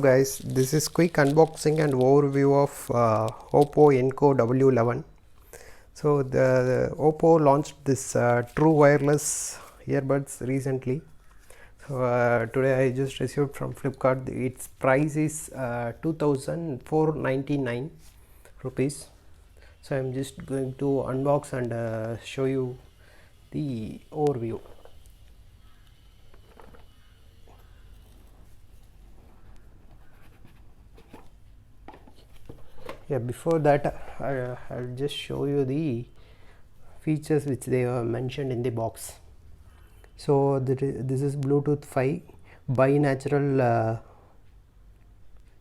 guys, this is quick unboxing and overview of OPPO Enco W11. So the OPPO launched this true wireless earbuds recently. So today I just received from Flipkart. Its price is 2,499 rupees. So I'm just going to unbox and show you the overview. Yeah, before that I'll just show you the features which they have mentioned in the box. So this is Bluetooth 5 binatural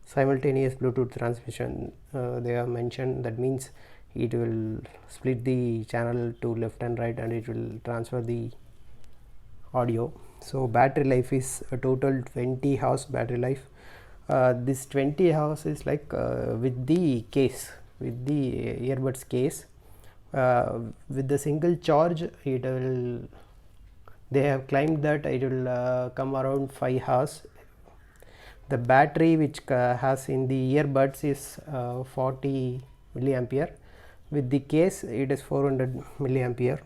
simultaneous Bluetooth transmission. They have mentioned that means it will split the channel to left and right, and it will transfer the audio. So battery life is a total 20 hours battery life. This 20 hours is like with the case, with the earbuds case. With the single charge, it will, they have claimed that it will come around 5 hours. The battery which has in the earbuds is 40 milliampere. With the case, it is 400 milliampere.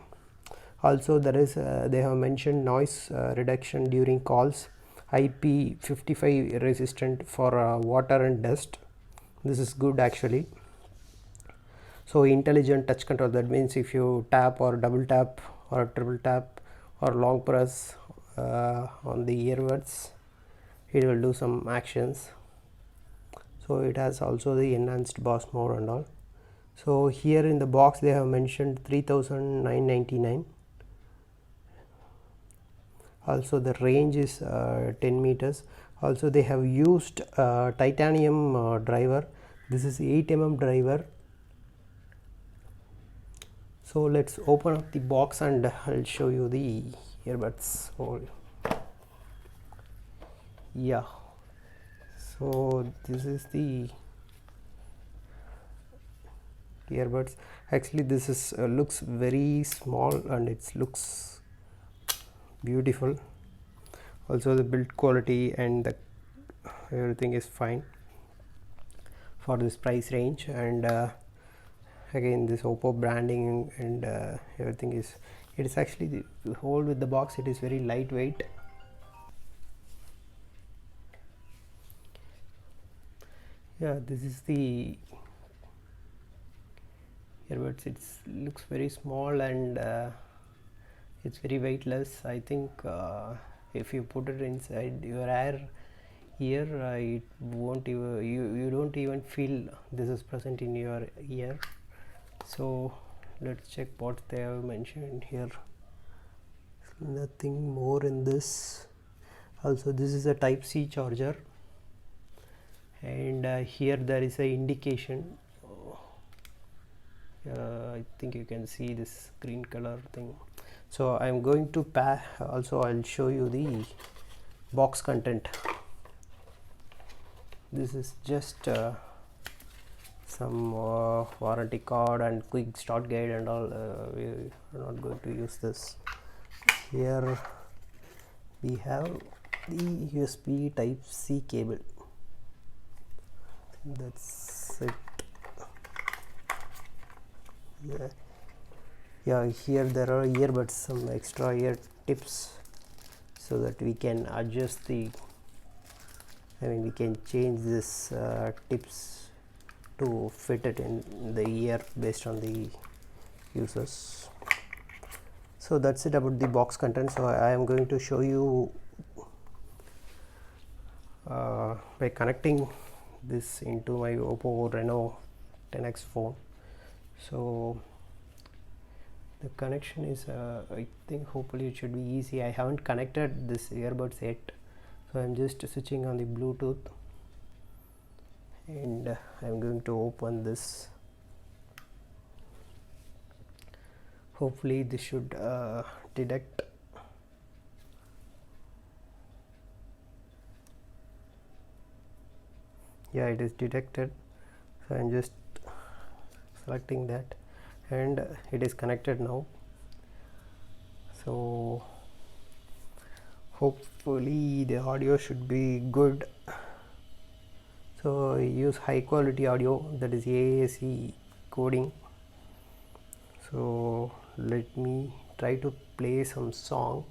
Also there is they have mentioned noise reduction during calls, IP55 resistant for water and dust. This is good actually. So intelligent touch control, that means if you tap or double tap or triple tap or long press on the earbuds, it will do some actions. So it has also the enhanced bass mode and all. So here in the box they have mentioned 3,999. Also the range is 10 meters. Also they have used titanium driver. This is 8 mm driver. So let's open up the box and I'll show you the earbuds. Yeah, so this is the earbuds. Actually this is looks very small and it looks beautiful. Also the build quality and everything is fine for this price range, and again this OPPO branding and everything is, it is actually the whole with the box, it is very lightweight. Yeah, this is the earbuds. It looks very small and it's very weightless. I think if you put it inside your ear, it won't even, you don't even feel this is present in your ear. So let's check what they have mentioned here. Nothing more in this. Also this is a type C charger, and here there is a indication. I think you can see this green color thing. So I'm going to also I'll show you the box content. This is just some warranty card and quick start guide and all. We are not going to use this. Here we have the USB type C cable. That's it. Yeah, here there are earbuds, some extra ear tips, so that we can adjust the, we can change this tips to fit it in the ear based on the users. So that's it about the box content. So I am going to show you by connecting this into my OPPO Reno 10X phone. So the connection is I think hopefully it should be easy. I haven't connected this earbuds yet, so I'm just switching on the Bluetooth, and I'm going to open this. Hopefully this should detect. Yeah, it is detected. So I'm just selecting that, and it is connected now. So hopefully the audio should be good. So I use high quality audio, that is AAC coding. So let me try to play some song.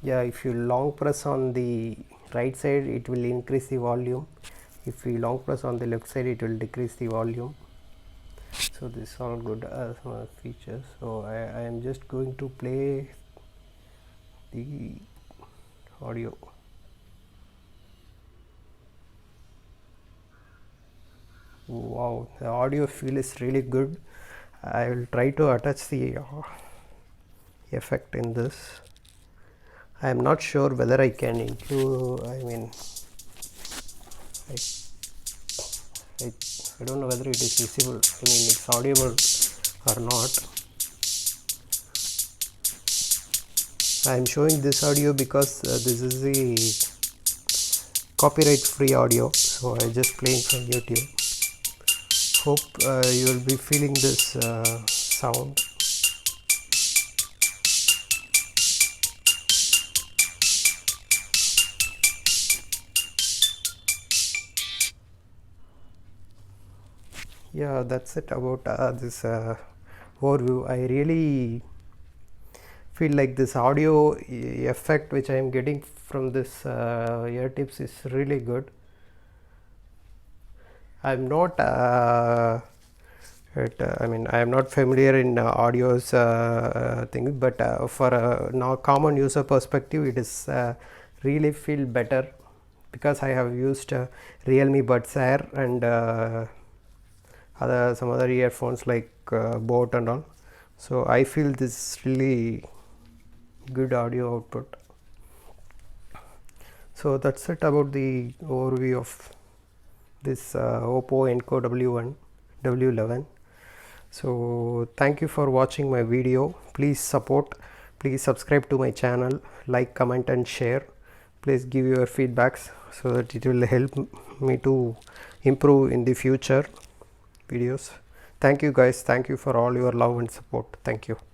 Yeah, if you long press on the right side, it will increase the volume. If you long press on the left side, it will decrease the volume. So this is all good some features. So I am just going to play the audio. Wow, the audio feel is really good. I will try to attach the effect in this. I am not sure whether I can include, I don't know whether it is visible, it's audible or not. I am showing this audio because this is the copyright free audio, so I just playing from YouTube. Hope you will be feeling this sound. Yeah, that's it about this overview. I really feel like this audio effect which I am getting from this ear tips is really good. I'm not I am not familiar in audio's things, but for a now common user perspective, it is really feel better because I have used Realme Buds Air and some other earphones like Boat and all. So I feel this really good audio output. So that's it about the overview of this OPPO Enco W11. So thank you for watching my video. Please subscribe to my channel, like, comment and share. Please give your feedbacks so that it will help me to improve in the future videos. Thank you guys, thank you for all your love and support. Thank you.